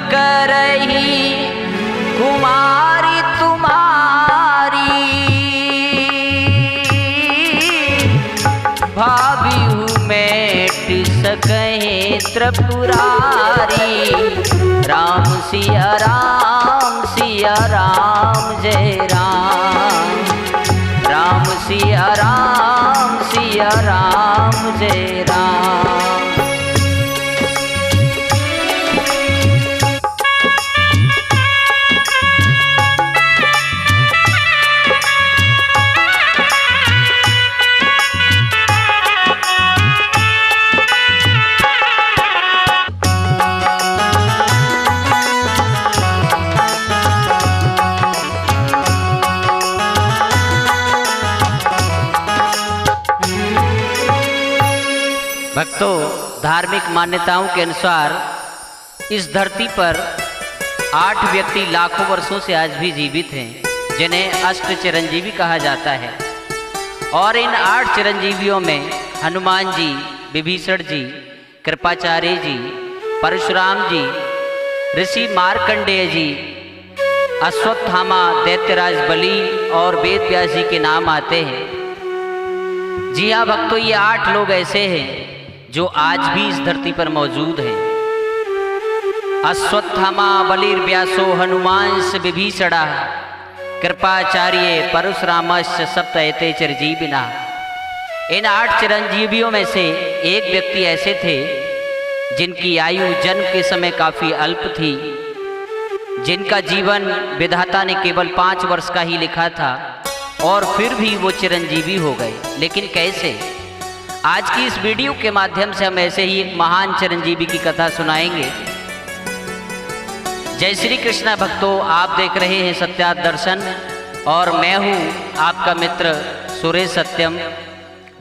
करही कुमारी तुम्हारी, भाभी मेट सकहे त्रिपुरारी। राम सिया राम जय राम, राम सिया राम जय राम। भक्तों, धार्मिक मान्यताओं के अनुसार इस धरती पर 8 व्यक्ति लाखों वर्षों से आज भी जीवित हैं, जिन्हें अष्ट चिरंजीवी कहा जाता है। और इन 8 चिरंजीवियों में हनुमान जी, विभीषण जी, कृपाचार्य जी, परशुराम जी, ऋषि मार्कंडेय जी, अश्वत्थामा, दैत्यराज बलि और वेद व्यास जी के नाम आते हैं। जी हाँ भक्तों, ये 8 लोग ऐसे हैं जो आज भी इस धरती पर मौजूद हैं। अश्वत्थामा बलिर्व्यासो हनुमांस विभीषणा कृपाचार्य परशुरामश्च सप्त एते चिरंजीविना। इन 8 चिरंजीवियों में से एक व्यक्ति ऐसे थे जिनकी आयु जन्म के समय काफी अल्प थी, जिनका जीवन विधाता ने केवल 5 वर्ष का ही लिखा था, और फिर भी वो चिरंजीवी हो गए। लेकिन कैसे? आज की इस वीडियो के माध्यम से हम ऐसे ही एक महान चिरंजीवी की कथा सुनाएंगे। जय श्री कृष्णा भक्तों, आप देख रहे हैं सत्या दर्शन और मैं हूं आपका मित्र सुरेश सत्यम।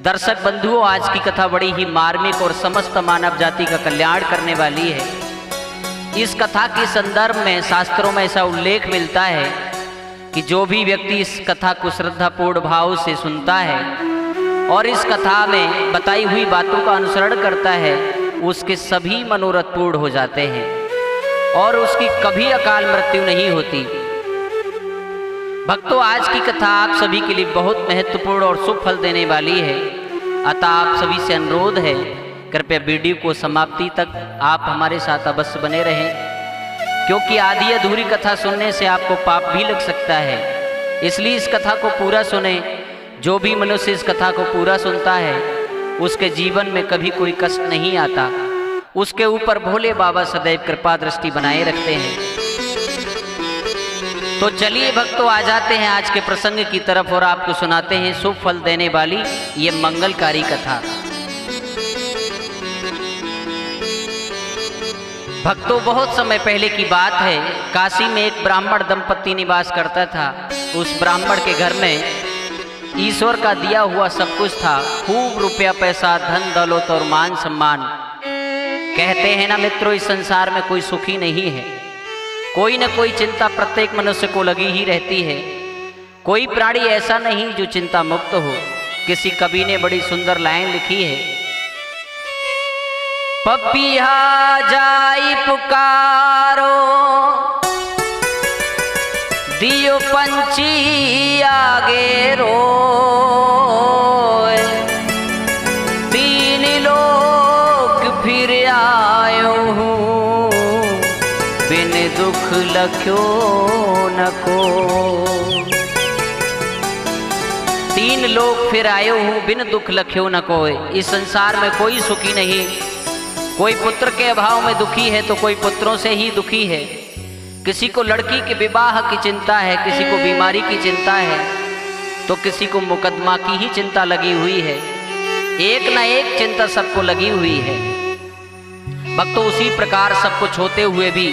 दर्शक बंधुओं, आज की कथा बड़ी ही मार्मिक और समस्त मानव जाति का कल्याण करने वाली है। इस कथा के संदर्भ में शास्त्रों में ऐसा उल्लेख मिलता है कि जो भी व्यक्ति इस कथा को श्रद्धापूर्ण भाव से सुनता है और इस कथा में बताई हुई बातों का अनुसरण करता है, उसके सभी मनोरथ पूर्ण हो जाते हैं और उसकी कभी अकाल मृत्यु नहीं होती। भक्तों, आज की कथा आप सभी के लिए बहुत महत्वपूर्ण और शुभ फल देने वाली है। अतः आप सभी से अनुरोध है, कृपया वीडियो को समाप्ति तक आप हमारे साथ अवश्य बने रहें, क्योंकि आधी अधूरी कथा सुनने से आपको पाप भी लग सकता है। इसलिए इस कथा को पूरा सुने। जो भी मनुष्य इस कथा को पूरा सुनता है उसके जीवन में कभी कोई कष्ट नहीं आता, उसके ऊपर भोले बाबा सदैव कृपा दृष्टि बनाए रखते हैं। तो चलिए भक्तों, आ जाते हैं आज के प्रसंग की तरफ और आपको सुनाते हैं शुभ फल देने वाली ये मंगलकारी कथा। भक्तों, बहुत समय पहले की बात है, काशी में एक ब्राह्मण दंपत्ति निवास करता था। उस ब्राह्मण के घर में ईश्वर का दिया हुआ सब कुछ था, खूब रुपया पैसा, धन दौलत और मान सम्मान। कहते हैं ना मित्रों, इस संसार में कोई सुखी नहीं है, कोई न कोई चिंता प्रत्येक मनुष्य को लगी ही रहती है। कोई प्राणी ऐसा नहीं जो चिंता मुक्त हो। किसी कवि ने बड़ी सुंदर लाइन लिखी है, पपिहा जाई पुकारो दियो पंछी आगे रोए, 3 लोक फिर आयो हूँ बिन दुख लख्यो न को। 3 लोक फिर आयो हूँ बिन दुख लख्यो न कोय। इस संसार में कोई सुखी नहीं। कोई पुत्र के अभाव में दुखी है तो कोई पुत्रों से ही दुखी है। किसी को लड़की के विवाह की चिंता है, किसी को बीमारी की चिंता है, तो किसी को मुकदमा की ही चिंता लगी हुई है। एक न एक चिंता सबको लगी हुई है। भक्तों, उसी प्रकार सब कुछ होते हुए भी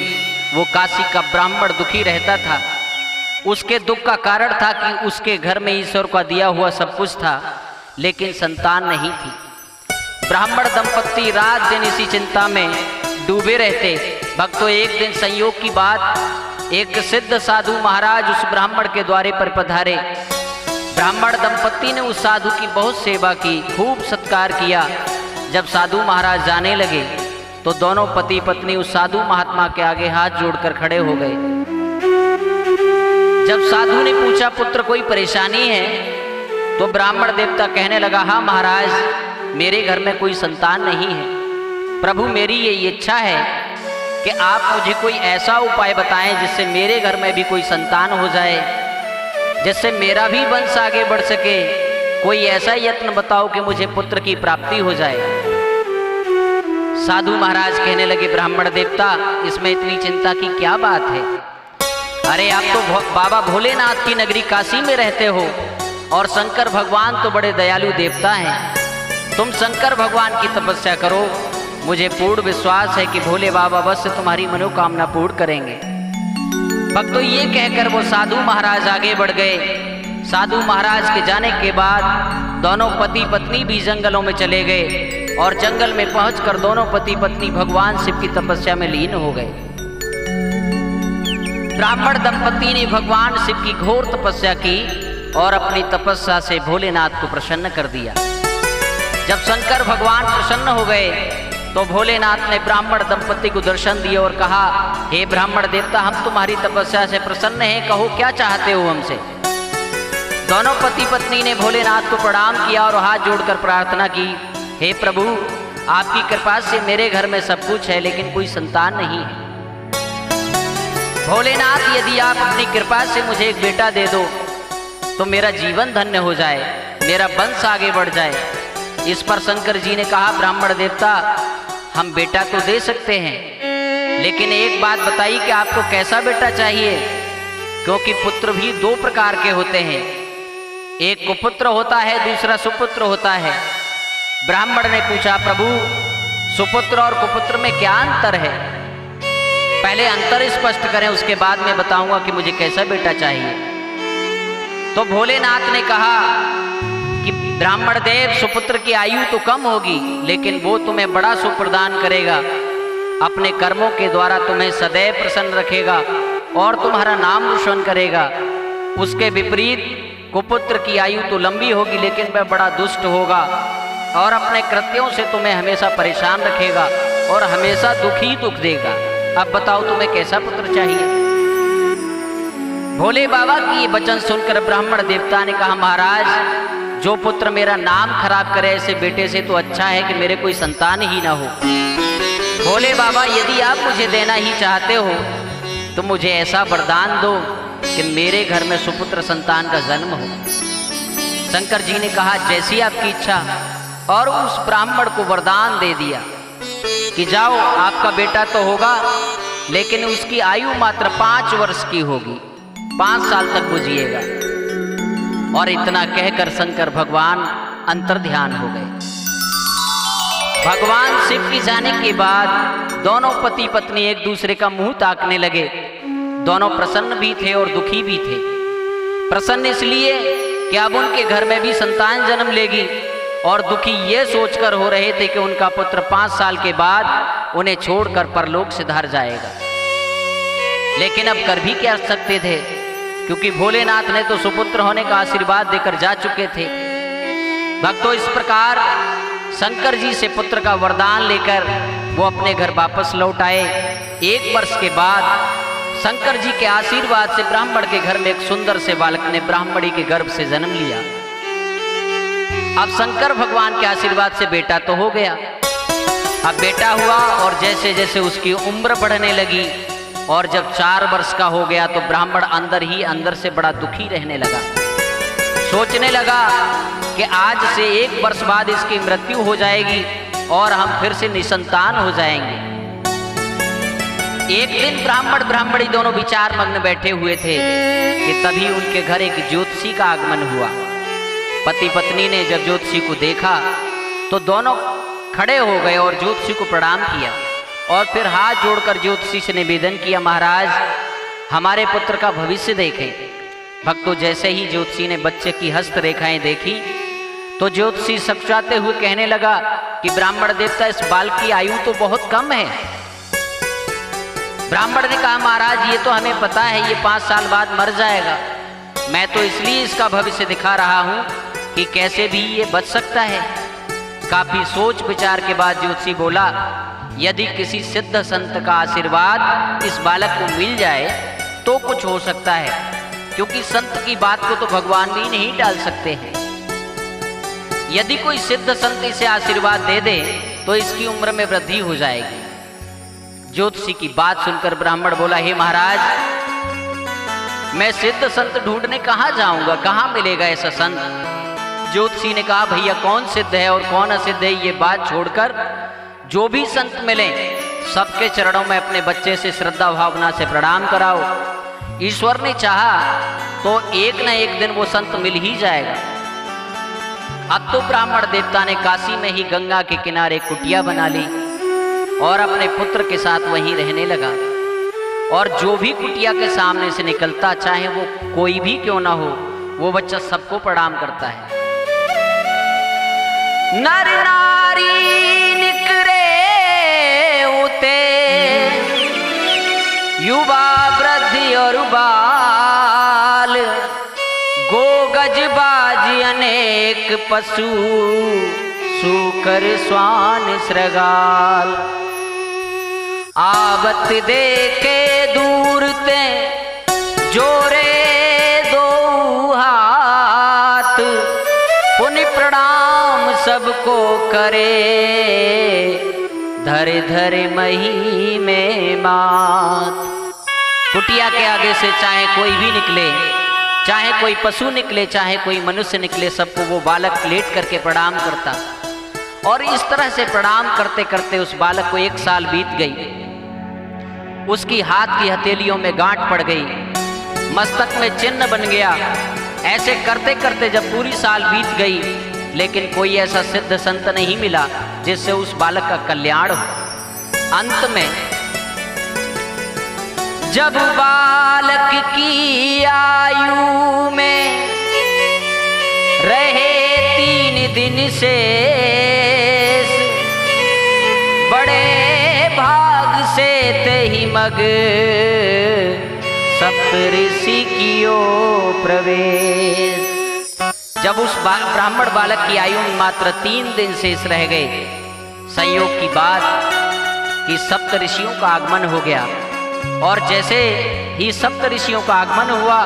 वो काशी का ब्राह्मण दुखी रहता था। उसके दुख का कारण था कि उसके घर में ईश्वर का दिया हुआ सब कुछ था, लेकिन संतान नहीं थी। ब्राह्मण दंपत्ति रात दिन इसी चिंता में डूबे रहते। भक्तों, एक दिन संयोग की बात, एक सिद्ध साधु महाराज उस ब्राह्मण के द्वारे पर पधारे। ब्राह्मण दंपत्ति ने उस साधु की बहुत सेवा की, खूब सत्कार किया। जब साधु महाराज जाने लगे तो दोनों पति पत्नी उस साधु महात्मा के आगे हाथ जोड़कर खड़े हो गए। जब साधु ने पूछा पुत्र कोई परेशानी है, तो ब्राह्मण देवता कहने लगा, हाँ महाराज, मेरे घर में कोई संतान नहीं है। प्रभु मेरी ये इच्छा है कि आप मुझे कोई ऐसा उपाय बताएं जिससे मेरे घर में भी कोई संतान हो जाए, जिससे मेरा भी वंश आगे बढ़ सके। कोई ऐसा यत्न बताओ कि मुझे पुत्र की प्राप्ति हो जाए। साधु महाराज कहने लगे, ब्राह्मण देवता, इसमें इतनी चिंता की क्या बात है? अरे आप तो बाबा भोलेनाथ की नगरी काशी में रहते हो और शंकर भगवान तो बड़े दयालु देवता हैं। तुम शंकर भगवान की तपस्या करो, मुझे पूर्ण विश्वास है कि भोले बाबा अवश्य तुम्हारी मनोकामना पूर्ण करेंगे। भक्तों, ये कहकर वो साधु महाराज आगे बढ़ गए। साधु महाराज के जाने के बाद दोनों पति पत्नी भी जंगलों में चले गए और जंगल में पहुंचकर दोनों पति पत्नी भगवान शिव की तपस्या में लीन हो गए। ब्राह्मण दंपति ने भगवान शिव की घोर तपस्या की और अपनी तपस्या से भोलेनाथ को प्रसन्न कर दिया। जब शंकर भगवान प्रसन्न हो गए तो भोलेनाथ ने ब्राह्मण दंपति को दर्शन दिए और कहा, हे ब्राह्मण देवता, हम तुम्हारी तपस्या से प्रसन्न हैं, कहो क्या चाहते हो हमसे। दोनों पति पत्नी ने भोलेनाथ को प्रणाम किया और हाथ जोड़कर प्रार्थना की, हे प्रभु, आपकी कृपा से मेरे घर में सब कुछ है लेकिन कोई संतान नहीं है। भोलेनाथ, यदि आप अपनी कृपा से मुझे एक बेटा दे दो तो मेरा जीवन धन्य हो जाए, मेरा वंश आगे बढ़ जाए। इस पर शंकर जी ने कहा, ब्राह्मण देवता, हम बेटा तो दे सकते हैं, लेकिन एक बात बताइए कि आपको कैसा बेटा चाहिए, क्योंकि पुत्र भी दो प्रकार के होते हैं, एक कुपुत्र होता है, दूसरा सुपुत्र होता है। ब्राह्मण ने पूछा, प्रभु, सुपुत्र और कुपुत्र में क्या अंतर है? पहले अंतर स्पष्ट करें, उसके बाद मैं बताऊंगा कि मुझे कैसा बेटा चाहिए। तो भोलेनाथ ने कहा कि ब्राह्मण देव, सुपुत्र की आयु तो कम होगी लेकिन वो तुम्हें बड़ा सुख प्रदान करेगा, अपने कर्मों के द्वारा तुम्हें सदैव प्रसन्न रखेगा और तुम्हारा नाम रोशन करेगा। उसके विपरीत कुपुत्र की आयु तो लंबी होगी लेकिन वह बड़ा दुष्ट होगा और अपने कृत्यों से तुम्हें हमेशा परेशान रखेगा और हमेशा दुख ही दुख देगा। अब बताओ तुम्हें कैसा पुत्र चाहिए? भोले बाबा की ये वचन सुनकर ब्राह्मण देवता ने कहा, महाराज, जो पुत्र मेरा नाम खराब करे ऐसे बेटे से तो अच्छा है कि मेरे कोई संतान ही ना हो। भोले बाबा, यदि आप मुझे देना ही चाहते हो तो मुझे ऐसा वरदान दो कि मेरे घर में सुपुत्र संतान का जन्म हो। शंकर जी ने कहा, जैसी आपकी इच्छा, और उस ब्राह्मण को वरदान दे दिया कि जाओ, आपका बेटा तो होगा लेकिन उसकी आयु मात्र 5 वर्ष की होगी, 5 साल तक वो जिएगा। और इतना कहकर शंकर भगवान अंतर्ध्यान हो गए। भगवान शिव की जाने के बाद दोनों पति पत्नी एक दूसरे का मुंह ताकने लगे। दोनों प्रसन्न भी थे और दुखी भी थे। प्रसन्न इसलिए कि अब उनके घर में भी संतान जन्म लेगी, और दुखी ये सोचकर हो रहे थे कि उनका पुत्र 5 साल के बाद उन्हें छोड़कर परलोक सिधार जाएगा। लेकिन अब कर भी क्या सकते थे, क्योंकि भोलेनाथ ने तो सुपुत्र होने का आशीर्वाद देकर जा चुके थे। भक्तों, इस प्रकार शंकर जी से पुत्र का वरदान लेकर वो अपने घर वापस लौट आए। 1 वर्ष के बाद शंकर जी के आशीर्वाद से ब्राह्मण के घर में एक सुंदर से बालक ने ब्राह्मणी के गर्भ से जन्म लिया। अब शंकर भगवान के आशीर्वाद से बेटा तो हो गया। अब बेटा हुआ और जैसे जैसे उसकी उम्र बढ़ने लगी और जब 4 वर्ष का हो गया तो ब्राह्मण अंदर ही अंदर से बड़ा दुखी रहने लगा। सोचने लगा कि आज से 1 वर्ष बाद इसकी मृत्यु हो जाएगी और हम फिर से निसंतान हो जाएंगे। एक दिन ब्राह्मण ब्राह्मणी दोनों विचार मग्न बैठे हुए थे कि तभी उनके घर एक ज्योतिषी का आगमन हुआ। पति पत्नी ने जब ज्योतिषी को देखा तो दोनों खड़े हो गए और ज्योतिषी को प्रणाम किया और फिर हाथ जोड़कर ज्योतिषी से निवेदन किया, महाराज, हमारे पुत्र का भविष्य देखें। भक्तों, जैसे ही ज्योतिषी ने बच्चे की हस्तरेखाएं देखी तो ज्योतिषी सकुचाते हुए कहने लगा कि ब्राह्मण देवता, इस बालक की आयु तो बहुत कम है। ब्राह्मण ने कहा, महाराज, ये तो हमें पता है, ये 5 साल बाद मर जाएगा। मैं तो इसलिए इसका भविष्य दिखा रहा हूं कि कैसे भी ये बच सकता है। काफी सोच विचार के बाद ज्योतिषी बोला, यदि किसी सिद्ध संत का आशीर्वाद इस बालक को मिल जाए तो कुछ हो सकता है, क्योंकि संत की बात को तो भगवान भी नहीं टाल सकते हैं। यदि कोई सिद्ध संत इसे आशीर्वाद दे दे तो इसकी उम्र में वृद्धि हो जाएगी। ज्योतिषी की बात सुनकर ब्राह्मण बोला, हे महाराज, मैं सिद्ध संत ढूंढने कहाँ जाऊंगा, कहाँ मिलेगा ऐसा संत। ज्योतिषी ने कहा, भैया कौन सिद्ध है और कौन असिद्ध है ये बात छोड़कर जो भी संत मिले सबके चरणों में अपने बच्चे से श्रद्धा भावना से प्रणाम कराओ। ईश्वर ने चाहा तो एक न एक दिन वो संत मिल ही जाएगा। अब तो ब्राह्मण देवता ने काशी में ही गंगा के किनारे कुटिया बना ली और अपने पुत्र के साथ वहीं रहने लगा। और जो भी कुटिया के सामने से निकलता, चाहे वो कोई भी क्यों ना हो, वो बच्चा सबको प्रणाम करता है। नर नारी निकरे उते, युवा वृद्धि और बाल, गो गज बाज अनेक पशु, सूकर स्वान श्रृगाल। आवत देखे दूर ते जोरे दो हाथ, पुनि प्रणाम सबको करे, धरे धरे मही में मात। कुटिया के आगे से चाहे कोई भी निकले, चाहे कोई पशु निकले, चाहे कोई मनुष्य निकले, सबको वो बालक लेट करके प्रणाम करता। और इस तरह से प्रणाम करते करते उस बालक को 1 साल बीत गई। उसकी हाथ की हथेलियों में गांठ पड़ गई, मस्तक में चिन्ह बन गया। ऐसे करते करते जब पूरी साल बीत गई, लेकिन कोई ऐसा सिद्ध संत नहीं मिला जिससे उस बालक का कल्याण हो। अंत में जब बालक की आयु में रहे 3 दिन से, बड़े भाग से तेहि मग, सप्तऋषि कियो प्रवेश। जब उस ब्राह्मण बालक की आयु में मात्र 3 दिन शेष रह गए, संयोग की बात कि सप्तऋषियों का आगमन हो गया। और जैसे ही सप्तऋषियों का आगमन हुआ,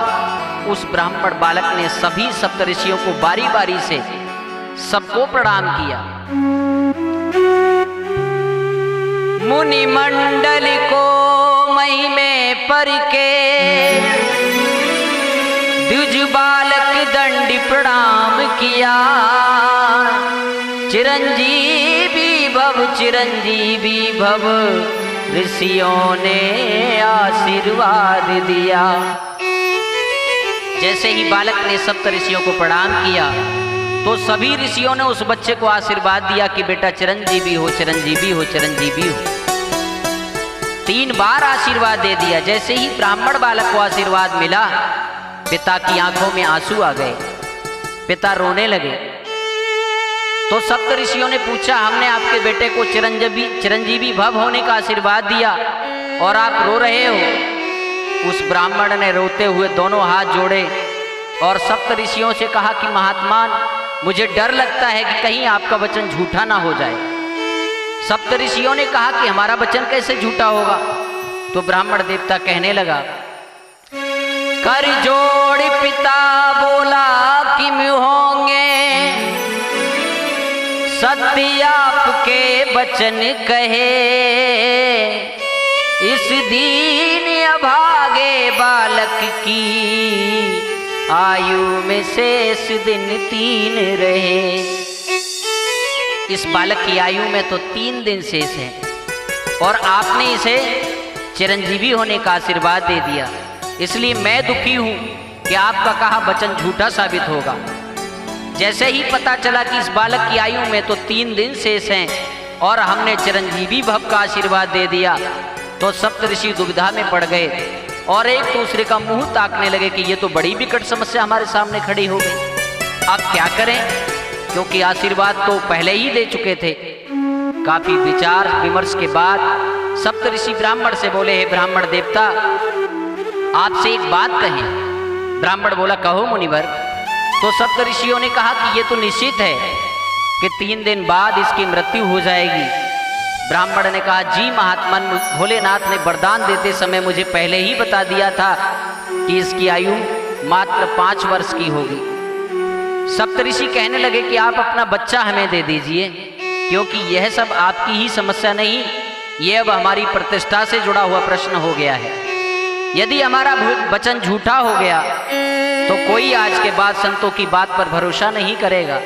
उस ब्राह्मण बालक ने सभी सप्तऋषियों को बारी बारी से सबको प्रणाम किया। मुनि मंडल को मही में पर के, द्विज बालक दंड प्रणाम किया। चिरंजीवी भव, चिरंजीवी भव, ऋषियों ने आशीर्वाद दिया। जैसे ही बालक ने सप्तऋषियों को प्रणाम किया तो सभी ऋषियों ने उस बच्चे को आशीर्वाद दिया कि बेटा चिरंजीवी हो, चिरंजीवी हो, चिरंजीवी हो। 3 बार आशीर्वाद दे दिया। जैसे ही ब्राह्मण बालक को आशीर्वाद मिला, पिता की आंखों में आंसू आ गए, पिता रोने लगे। तो सप्तऋषियों ने पूछा, हमने आपके बेटे को चिरंजीवी भव होने का आशीर्वाद दिया और आप रो रहे हो। उस ब्राह्मण ने रोते हुए दोनों हाथ जोड़े और सप्तऋषियों से कहा कि महात्मान, मुझे डर लगता है कि कहीं आपका वचन झूठा ना हो जाए। सप्तऋषियों ने कहा कि हमारा वचन कैसे झूठा होगा। तो ब्राह्मण देवता कहने लगा, कर जोड़ पिता बोला कि मैं होंगे, सत्य आपके वचन कहे। इस दीन अभागे बालक की आयु में शेष दिन 3 रहे। इस बालक की आयु में तो 3 दिन शेष है और आपने इसे चिरंजीवी होने का आशीर्वाद दे दिया। इसलिए मैं दुखी हूं कि आपका कहा वचन झूठा साबित होगा। जैसे ही पता चला कि इस बालक की आयु में तो 3 दिन शेष हैं और हमने चिरंजीवी भव का आशीर्वाद दे दिया, तो सप्तऋषि दुविधा में पड़ गए और एक दूसरे का मुंह ताकने लगे कि ये तो बड़ी विकट समस्या हमारे सामने खड़ी हो गई। अब क्या करें, क्योंकि आशीर्वाद तो पहले ही दे चुके थे। काफी विचार विमर्श के बाद सप्तऋषि ब्राह्मण से बोले, हे ब्राह्मण देवता, आपसे एक बात कहें। ब्राह्मण बोला, कहो मुनिवर। तो सप्तऋषियों ने कहा कि ये तो निश्चित है कि 3 दिन बाद इसकी मृत्यु हो जाएगी। ब्राह्मण ने कहा, जी महात्मन, भोलेनाथ ने वरदान देते समय मुझे पहले ही बता दिया था कि इसकी आयु मात्र 5 वर्ष की होगी। सप्तऋषि कहने लगे कि आप अपना बच्चा हमें दे दीजिए, क्योंकि यह सब आपकी ही समस्या नहीं, यह अब हमारी प्रतिष्ठा से जुड़ा हुआ प्रश्न हो गया है। यदि हमारा वचन झूठा हो गया तो कोई आज के बाद संतों की बात पर भरोसा नहीं करेगा।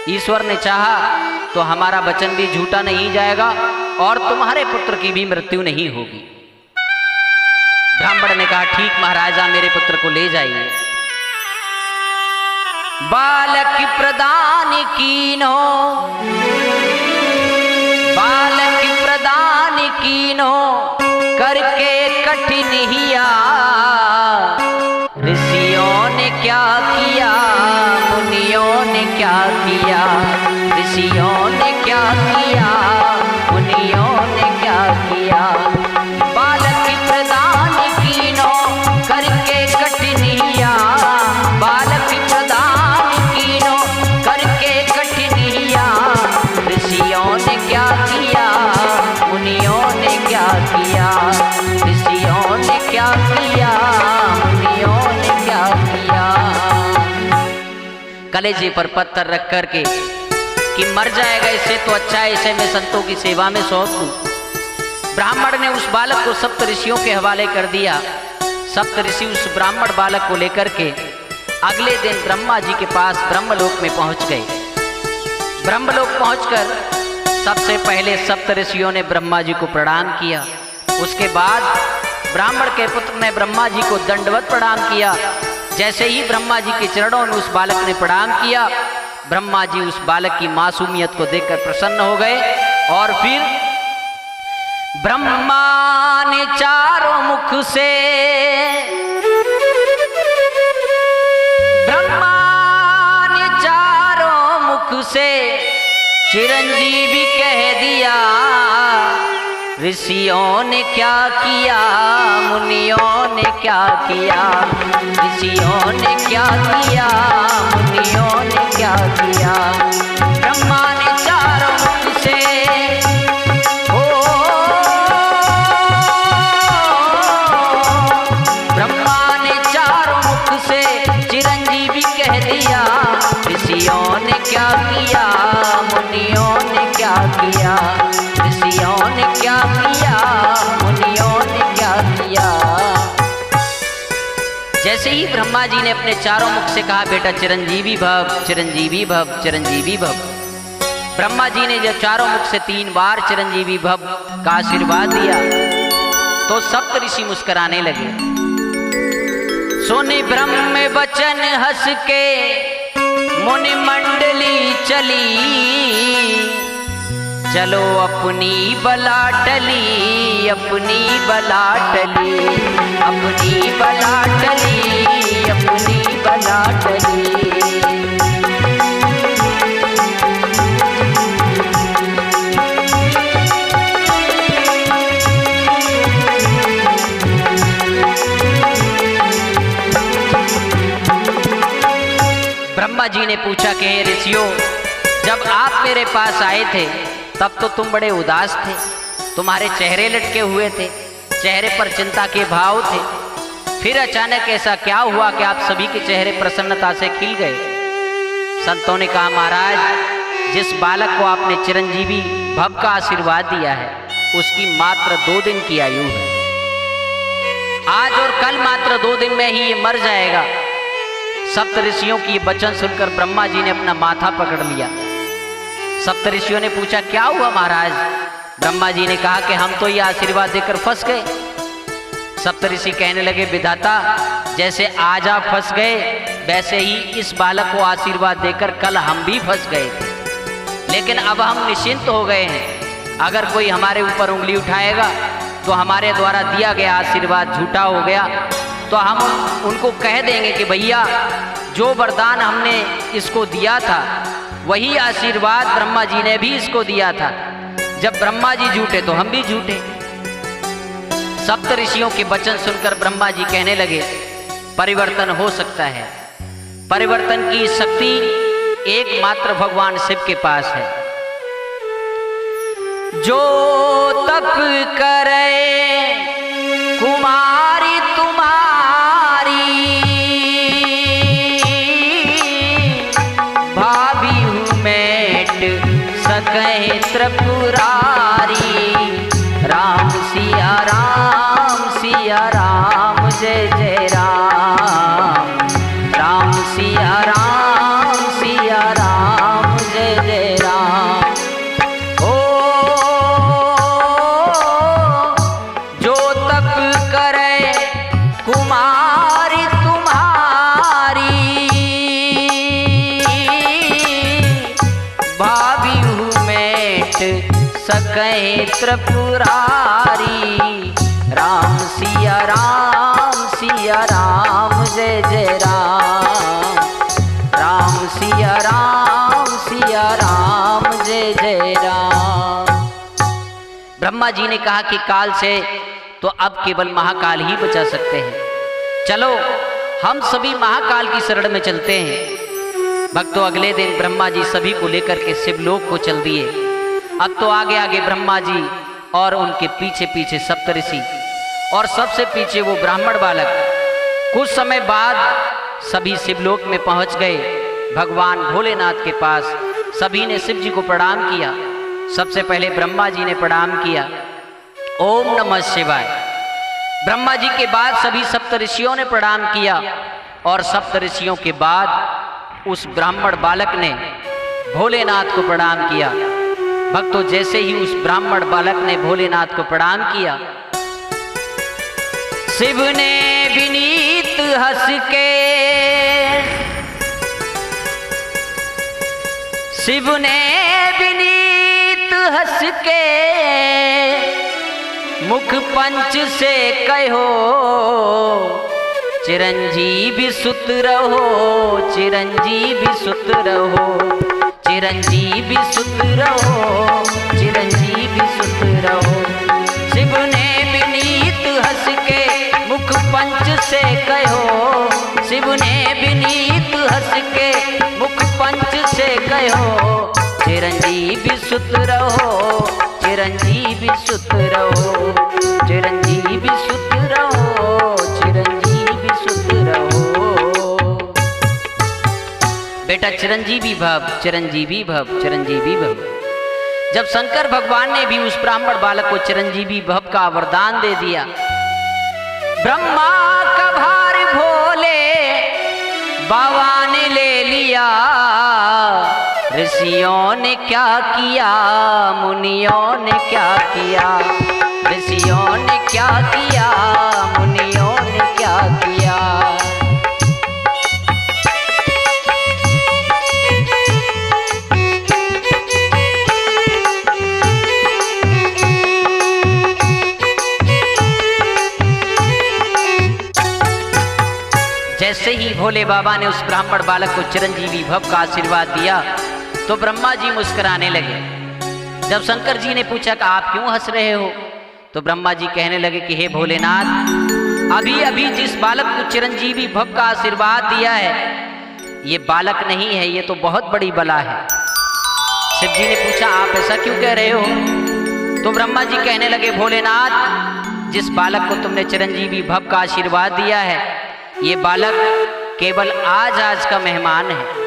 ईश्वर ने चाहा तो हमारा वचन भी झूठा नहीं जाएगा और तुम्हारे पुत्र की भी मृत्यु नहीं होगी। ब्राह्मण ने कहा, ठीक महाराजा, मेरे पुत्र को ले जाइए। बालक प्रदान कीनो, बालक प्रदान कीनो, करके कठिन हिया। ऋषियों ने क्या किया, मुनियों ने क्या किया, ऋषियों ने क्या किया, मुनियों ने क्या किया। बालक प्रदान कीनो, करके कठिन हिया। बालक प्रदान कीनो, करके कठिन हिया। ऋषियों ने क्या किया, मुनियों ने क्या किया, ऋषियों ने क्या किया, मुनियों ने क्या किया। कलेजे पर पत्थर रख करके कि मर जाएगा, इससे तो अच्छा है इसे मैं संतों की सेवा में सौंप दूं। ब्राह्मण ने उस बालक को सप्त ऋषियों के हवाले कर दिया। सप्त ऋषि उस ब्राह्मण बालक को लेकर के अगले दिन ब्रह्मा जी के पास ब्रह्मलोक में पहुंच गए। ब्रह्मलोक पहुंचकर सबसे पहले सप्त ऋषियों ने ब्रह्मा जी को प्रणाम किया। उसके बाद ब्राह्मण के पुत्र ने ब्रह्मा जी को दंडवत प्रणाम किया। जैसे ही ब्रह्मा जी के चरणों में उस बालक ने प्रणाम किया, ब्रह्मा जी उस बालक की मासूमियत को देखकर प्रसन्न हो गए और फिर ब्रह्मा ने चारों मुख से, ब्रह्मा ने चारों मुख से चिरंजीवी कह दिया। ऋषियों ने क्या किया, मुनियों ने क्या किया, ऋषियों ने क्या किया, मुनियों ने क्या किया। ब्रह्मा ने चारों मुख से, ओ ब्रह्मा ने चारों मुख से चिरंजीवी कह दिया। ऋषियों ने क्या किया, मुनियों ने क्या किया, ऋषियों ने क्या किया, मुनियों ने क्या किया। जैसे ही ब्रह्मा जी ने अपने चारों मुख से कहा, बेटा चिरंजीवी भव, चिरंजीवी भव, चिरंजीवी भव, ब्रह्मा जी ने जब चारों मुख से 3 बार चिरंजीवी भव का आशीर्वाद दिया तो सप्त ऋषि मुस्कुराने लगे। सुनि ब्रह्म वचन हंस के मुनि मंडली चली। चलो अपनी बला टली, अपनी बला टली, अपनी बला टली, अपनी बला टली। ब्रह्मा जी ने पूछा कि हे ऋषियों, जब आप मेरे पास आए थे तब तो तुम बड़े उदास थे, तुम्हारे चेहरे लटके हुए थे, चेहरे पर चिंता के भाव थे। फिर अचानक ऐसा क्या हुआ कि आप सभी के चेहरे प्रसन्नता से खिल गए? संतों ने कहा, महाराज, जिस बालक को आपने चिरंजीवी भव का आशीर्वाद दिया है उसकी मात्र 2 दिन की आयु है। आज और कल मात्र 2 दिन में ही ये मर जाएगा। सप्त ऋषियों की वचन सुनकर ब्रह्मा जी ने अपना माथा पकड़ लिया। सप्त ऋषियों ने पूछा, क्या हुआ महाराज? ब्रह्मा जी ने कहा कि हम तो ये आशीर्वाद देकर फंस गए। सप्त ऋषि कहने लगे, विधाता, जैसे आज आप फंस गए वैसे ही इस बालक को आशीर्वाद देकर कल हम भी फंस गए थे, लेकिन अब हम निश्चिंत हो गए हैं। अगर कोई हमारे ऊपर उंगली उठाएगा तो हमारे द्वारा दिया गया आशीर्वाद झूठा हो गया, तो हम उनको कह देंगे कि भैया, जो वरदान हमने इसको दिया था वही आशीर्वाद ब्रह्मा जी ने भी इसको दिया था। जब ब्रह्मा जी झूठे तो हम भी झूठे। सप्त ऋषियों के वचन सुनकर ब्रह्मा जी कहने लगे, परिवर्तन हो सकता है। परिवर्तन की शक्ति एकमात्र भगवान शिव के पास है। जो तप करे कुमारी तुम्हारी, भाभी हूँ मेट सके त्रिपुरारी। राम सिया राम जय जय राम। राम सिया राम जय जय राम। ओ जो तप करे कुमारी तुम्हारी, भाभी हूँ मेट सके त्रिपुरारी। राम सिया राम जय जय राम। राम सिया राम जय जय राम। ब्रह्मा जी ने कहा कि काल से तो अब केवल महाकाल ही बचा सकते हैं। चलो हम सभी महाकाल की शरण में चलते हैं। भक्तों, अगले दिन ब्रह्मा जी सभी को लेकर के शिवलोक को चल दिए। अब तो आगे आगे ब्रह्मा जी और उनके पीछे पीछे सप्तऋषि और सबसे पीछे वो ब्राह्मण बालक। कुछ समय बाद सभी शिवलोक में पहुंच गए, भगवान भोलेनाथ के पास। सभी ने शिव जी को प्रणाम किया। सबसे पहले ब्रह्मा जी ने प्रणाम किया, ओम नमः शिवाय। ब्रह्मा जी के बाद सभी सप्तऋषियों ने प्रणाम किया और सप्तऋषियों के बाद उस ब्राह्मण बालक ने भोलेनाथ को प्रणाम किया। भक्तों, जैसे ही उस ब्राह्मण बालक ने भोलेनाथ को प्रणाम किया, शिव ने विनीत हंस के, शिव ने विनीत हंस के मुख पंच से कहो, चिरंजीवी सुत रहो, चिरंजीवी सुत रहो, चिरंजीवी सुत रहो, चिरंजीवी सुत रहो। शिव ने विनीत हंस के मुख पंच से कहो, शिव ने विनीत हंस के मुख पंच से कहो, चिरंजीवी सुत रहो, चिरंजीवी सुत रहो, चिरंजीवी सुत रहो, चिरंजीवी सुत रहो। बेटा चिरंजीवी भव, चिरंजीवी भव, चिरंजीवी भव। जब शंकर भगवान ने भी उस ब्राह्मण बालक को चिरंजीवी भव का वरदान दे दिया, ब्रह्मा का भार भोले बाबा ने ले लिया। ऋषियों ने क्या किया, मुनियों ने क्या किया, ऋषियों ने क्या किया, मुनियों ने क्या किया। जैसे ही भोले बाबा ने उस ब्राह्मण बालक को चिरंजीवी भव का आशीर्वाद दिया तो ब्रह्मा जी मुस्कुराने लगे। जब शंकर जी ने पूछा कि आप क्यों हंस रहे हो, तो ब्रह्मा जी कहने लगे कि हे भोलेनाथ, अभी अभी जिस बालक को चिरंजीवी भव का आशीर्वाद दिया है, ये बालक नहीं है, ये तो बहुत बड़ी बला है। शिव जी ने पूछा आप ऐसा क्यों कह रहे हो? तो ब्रह्मा जी कहने लगे, भोलेनाथ, जिस बालक को तुमने चिरंजीवी भव का आशीर्वाद दिया है, ये बालक केवल आज का मेहमान है।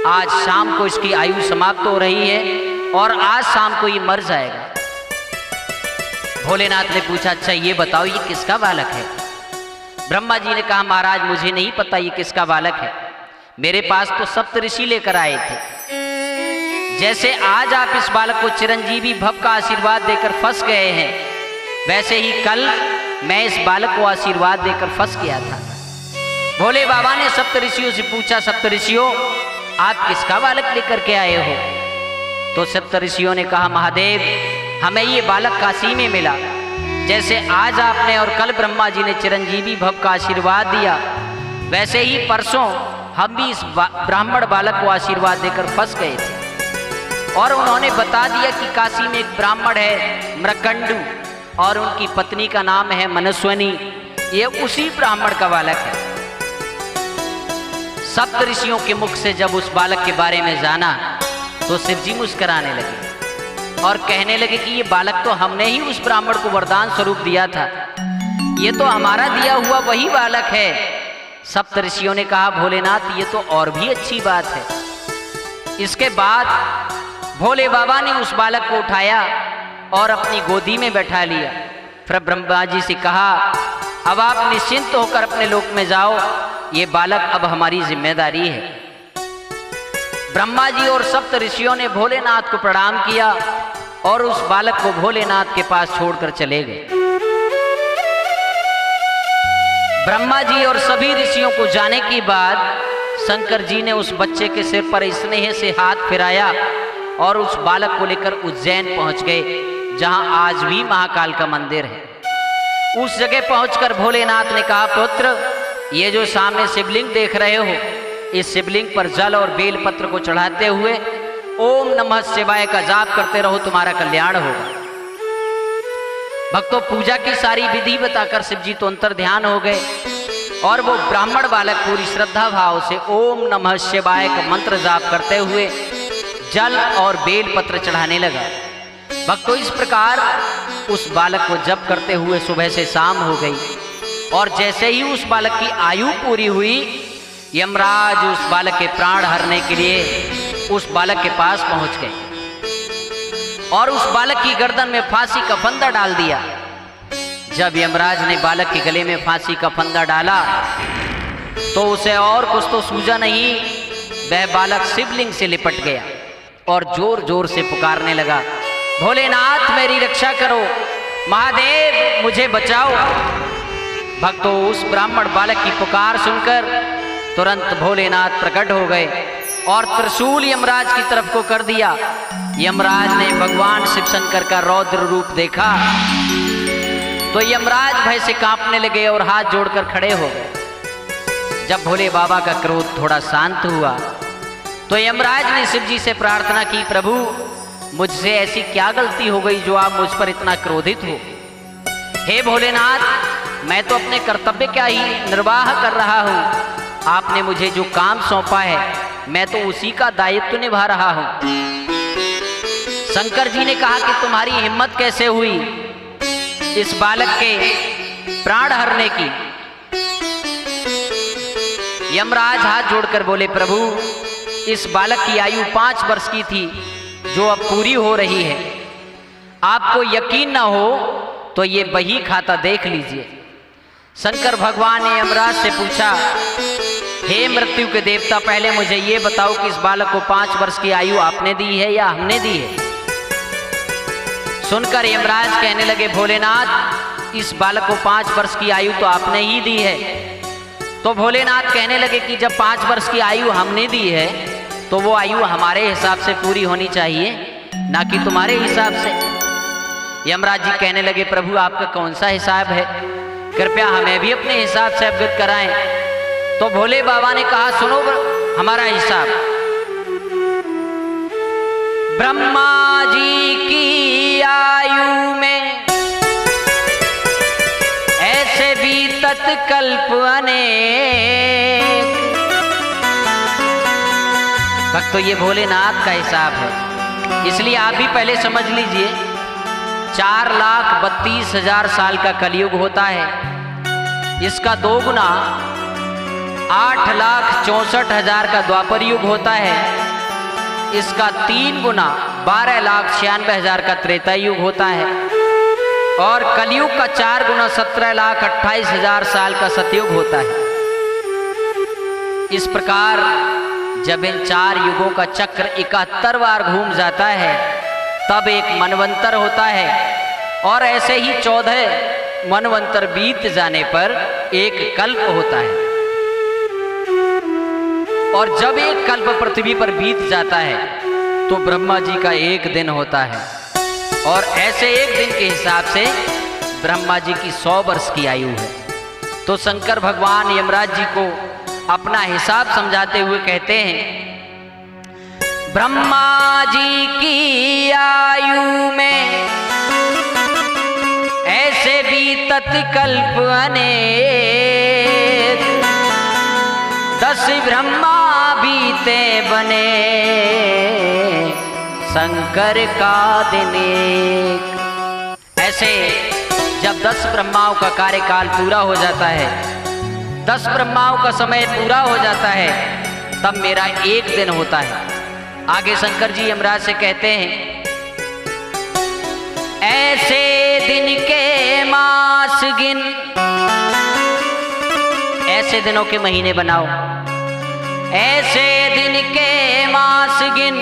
आज शाम को इसकी आयु समाप्त हो रही है और आज शाम को ये मर जाएगा। भोलेनाथ ने पूछा, अच्छा ये बताओ ये किसका बालक है? ब्रह्मा जी ने कहा, महाराज मुझे नहीं पता ये किसका बालक है, मेरे पास तो सप्तऋषि लेकर आए थे। जैसे आज आप इस बालक को चिरंजीवी भव का आशीर्वाद देकर फंस गए हैं, वैसे ही कल मैं इस बालक को आशीर्वाद देकर फंस गया था। भोले बाबा ने सप्तऋषियों से पूछा, सप्तऋषियों आप किसका बालक लेकर के आए हो? तो सप्तऋषियों ने कहा, महादेव हमें ये बालक काशी में मिला। जैसे आज आपने और कल ब्रह्मा जी ने चिरंजीवी भव का आशीर्वाद दिया, वैसे ही परसों हम भी इस ब्राह्मण बालक को आशीर्वाद देकर फंस गए थे। और उन्होंने बता दिया कि काशी में एक ब्राह्मण है मृकंडू और उनकी पत्नी का नाम है मनस्वनी, ये उसी ब्राह्मण का बालक है। सप्त ऋषियों के मुख से जब उस बालक के बारे में जाना तो शिव जी मुस्कुराने लगे और कहने लगे कि ये बालक तो हमने ही उस ब्राह्मण को वरदान स्वरूप दिया था, ये तो हमारा दिया हुआ वही बालक है। सप्त ऋषियों ने कहा भोलेनाथ ये तो और भी अच्छी बात है। इसके बाद भोले बाबा ने उस बालक को उठाया और अपनी गोदी में बैठा लिया। फिर ब्रह्मा जी से कहा अब आप निश्चिंत होकर अपने लोक में जाओ, ये बालक अब हमारी जिम्मेदारी है। ब्रह्मा जी और सप्त ऋषियों ने भोलेनाथ को प्रणाम किया और उस बालक को भोलेनाथ के पास छोड़कर चले गए। ब्रह्मा जी और सभी ऋषियों को जाने के बाद शंकर जी ने उस बच्चे के सिर पर स्नेह से हाथ फिराया और उस बालक को लेकर उज्जैन पहुंच गए, जहां आज भी महाकाल का मंदिर है। उस जगह पहुंचकर भोलेनाथ ने कहा पुत्र, ये जो सामने शिवलिंग देख रहे हो, इस शिवलिंग पर जल और बेल पत्र को चढ़ाते हुए ओम नमः शिवाय का जाप करते रहो, तुम्हारा कल्याण होगा। भक्तों, पूजा की सारी विधि बताकर शिव जी तो अंतर ध्यान हो गए और वो ब्राह्मण बालक पूरी श्रद्धा भाव से ओम नमः शिवाय का मंत्र जाप करते हुए जल और बेल पत्र चढ़ाने लगा। भक्तों, इस प्रकार उस बालक को जप करते हुए सुबह से शाम हो गई और जैसे ही उस बालक की आयु पूरी हुई, यमराज उस बालक के प्राण हरने के लिए उस बालक के पास पहुंच गए और उस बालक की गर्दन में फांसी का फंदा डाल दिया। जब यमराज ने बालक के गले में फांसी का फंदा डाला तो उसे और कुछ तो सूझा नहीं, वह बालक शिवलिंग से लिपट गया और जोर जोर से पुकारने लगा भोलेनाथ मेरी रक्षा करो, महादेव मुझे बचाओ। भक्तों, उस ब्राह्मण बालक की पुकार सुनकर तुरंत भोलेनाथ प्रकट हो गए और त्रिशूल यमराज की तरफ को कर दिया। यमराज ने भगवान शिव शंकर का रौद्र रूप देखा तो यमराज भय से कांपने लगे और हाथ जोड़कर खड़े हो गए। जब भोले बाबा का क्रोध थोड़ा शांत हुआ तो यमराज ने शिव जी से प्रार्थना की, प्रभु मुझसे ऐसी क्या गलती हो गई जो आप मुझ पर इतना क्रोधित हो। हे भोलेनाथ, मैं तो अपने कर्तव्य का ही निर्वाह कर रहा हूँ, आपने मुझे जो काम सौंपा है मैं तो उसी का दायित्व निभा रहा हूं। शंकर जी ने कहा कि तुम्हारी हिम्मत कैसे हुई इस बालक के प्राण हरने की। यमराज हाथ जोड़कर बोले, प्रभु इस बालक की आयु 5 वर्ष की थी जो अब पूरी हो रही है। आपको यकीन ना हो तो ये बही खाता देख लीजिए। शंकर भगवान ने यमराज से पूछा, हे मृत्यु के देवता, पहले मुझे ये बताओ कि इस बालक को 5 वर्ष की आयु आपने दी है या हमने दी है। सुनकर यमराज कहने लगे, भोलेनाथ इस बालक को 5 वर्ष की आयु तो आपने ही दी है। तो भोलेनाथ कहने लगे कि जब 5 वर्ष की आयु हमने दी है तो वो आयु हमारे हिसाब से पूरी होनी चाहिए, ना कि तुम्हारे हिसाब से। यमराज जी कहने लगे, प्रभु आपका कौन सा हिसाब है, कृपया हमें भी अपने हिसाब से अवगत कराएं। तो भोले बाबा ने कहा, सुनो हमारा हिसाब। ब्रह्मा जी की आयु में ऐसे बीतत कल्प अनेक। भक्तों, ये भोलेनाथ का हिसाब है, इसलिए आप भी पहले समझ लीजिए 4,32,000 साल का कलयुग होता है, इसका 2 गुना 8,64,000 का द्वापर युग होता है, इसका 3 गुना 12,96,000 का त्रेता युग होता है और कलयुग का 4 गुना 17,28,000 साल का सतयुग होता है। इस प्रकार जब इन 4 युगों का चक्र 71 बार घूम जाता है तब एक मनवंतर होता है और ऐसे ही 14 मनवंतर बीत जाने पर एक कल्प होता है। और जब एक कल्प पृथ्वी पर बीत जाता है तो ब्रह्मा जी का 1 दिन होता है और ऐसे 1 दिन के हिसाब से ब्रह्मा जी की 100 वर्ष की आयु है। तो शंकर भगवान यमराज जी को अपना हिसाब समझाते हुए कहते हैं, ब्रह्मा जी की आयु में ऐसे बीतत कल्प अनेक, 10 ब्रह्मा बीते बने, शंकर का दिन एक। ऐसे जब 10 ब्रह्माओं का कार्यकाल पूरा हो जाता है, 10 ब्रह्माओं का समय पूरा हो जाता है, तब मेरा एक दिन होता है। आगे शंकर जी यमराज से कहते हैं, ऐसे दिन के मास गिन, ऐसे दिनों के महीने बनाओ, ऐसे दिन के मास गिन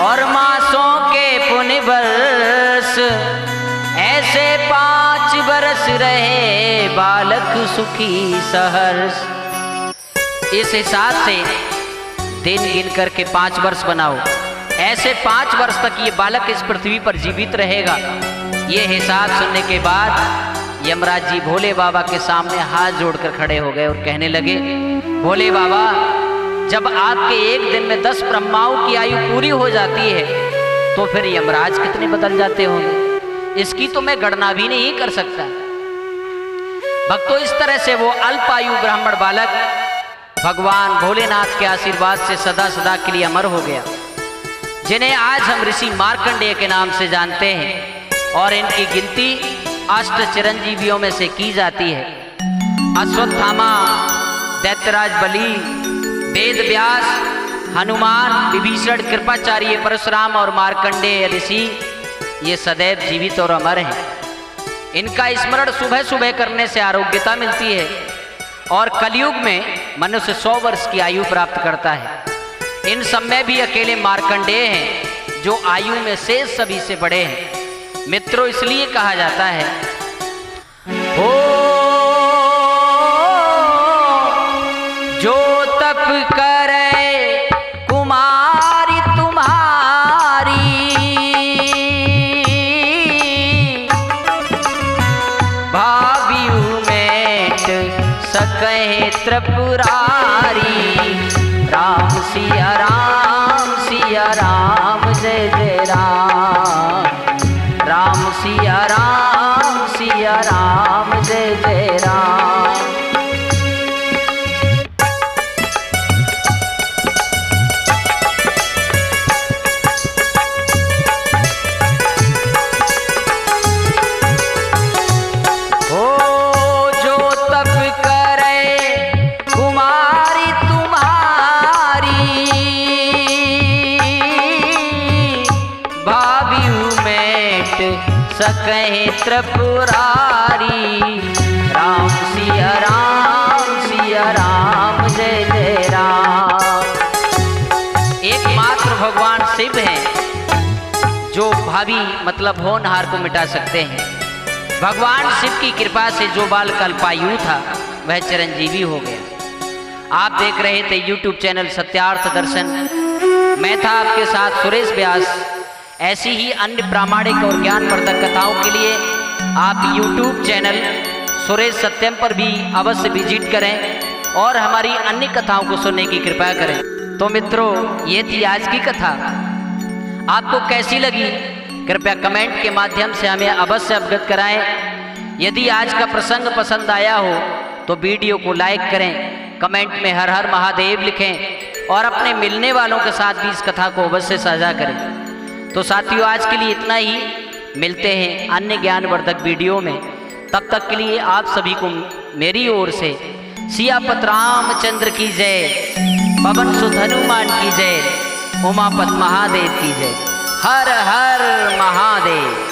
और मासों के पुण्य वर्ष, ऐसे 5 बरस रहे बालक सुखी सहर्ष। इस हिसाब से दिन गिन करके 5 वर्ष बनाओ, ऐसे 5 वर्ष तक ये बालक इस पृथ्वी पर जीवित रहेगा। ये हिसाब सुनने के बाद यमराज जी भोले बाबा के सामने हाथ जोड़कर खड़े हो गए और कहने लगे, भोले बाबा, जब आपके एक दिन में 10 ब्रह्माओं की आयु पूरी हो जाती है, तो फिर यमराज कितने बदल जाते होंगे, इसकी तो मैं गणना भी नहीं कर सकता। भक्तों, इस तरह से वो अल्पायु ब्राह्मण बालक भगवान भोलेनाथ के आशीर्वाद से सदा सदा के लिए अमर हो गया, जिन्हें आज हम ऋषि मार्कंडेय के नाम से जानते हैं और इनकी गिनती 8 चिरंजीवियों में से की जाती है। अश्वत्थामा, दैत्यराज बलि, वेद व्यास, हनुमान, विभीषण, कृपाचार्य, परशुराम और मार्कंडेय ऋषि ये सदैव जीवित और अमर हैं। इनका स्मरण सुबह सुबह करने से आरोग्यता मिलती है और कलयुग में मनुष्य 100 वर्ष की आयु प्राप्त करता है। इन सब में भी अकेले मार्कंडेय हैं जो आयु में शेष सभी से बड़े हैं। मित्रों, इसलिए कहा जाता है, ओ जो तप करे कुमारी तुम्हारी, भावियु मेट सकहे त्रिपुरारी। राम सिया राम, सिया राम, जय जय राम। राम सिया राम, सिया राम, जय जय राम। सकहे त्रिपुरारी। राम सिया राम, जय जय राम। एकमात्र भगवान शिव हैं जो भावी मतलब होनहार को मिटा सकते हैं। भगवान शिव की कृपा से जो बालक अल्पायु था वह चिरंजीवी हो गया। आप देख रहे थे YouTube चैनल सत्यार्थ दर्शन। मैं था आपके साथ सुरेश व्यास। ऐसी ही अन्य प्रामाणिक और ज्ञानवर्धक कथाओं के लिए आप YouTube चैनल सुरेश सत्यम पर भी अवश्य विजिट करें और हमारी अन्य कथाओं को सुनने की कृपा करें। तो मित्रों, ये थी आज की कथा। आपको कैसी लगी कृपया कमेंट के माध्यम से हमें अवश्य अवगत कराएं। यदि आज का प्रसंग पसंद आया हो तो वीडियो को लाइक करें, कमेंट में हर हर महादेव लिखें और अपने मिलने वालों के साथ भी इस कथा को अवश्य साझा करें। तो साथियों, आज के लिए इतना ही। मिलते हैं अन्य ज्ञानवर्धक वीडियो में। तब तक के लिए आप सभी को मेरी ओर से सियापत रामचंद्र की जय, पवन सुत हनुमान की जय, उमापत महादेव की जय। हर हर महादेव।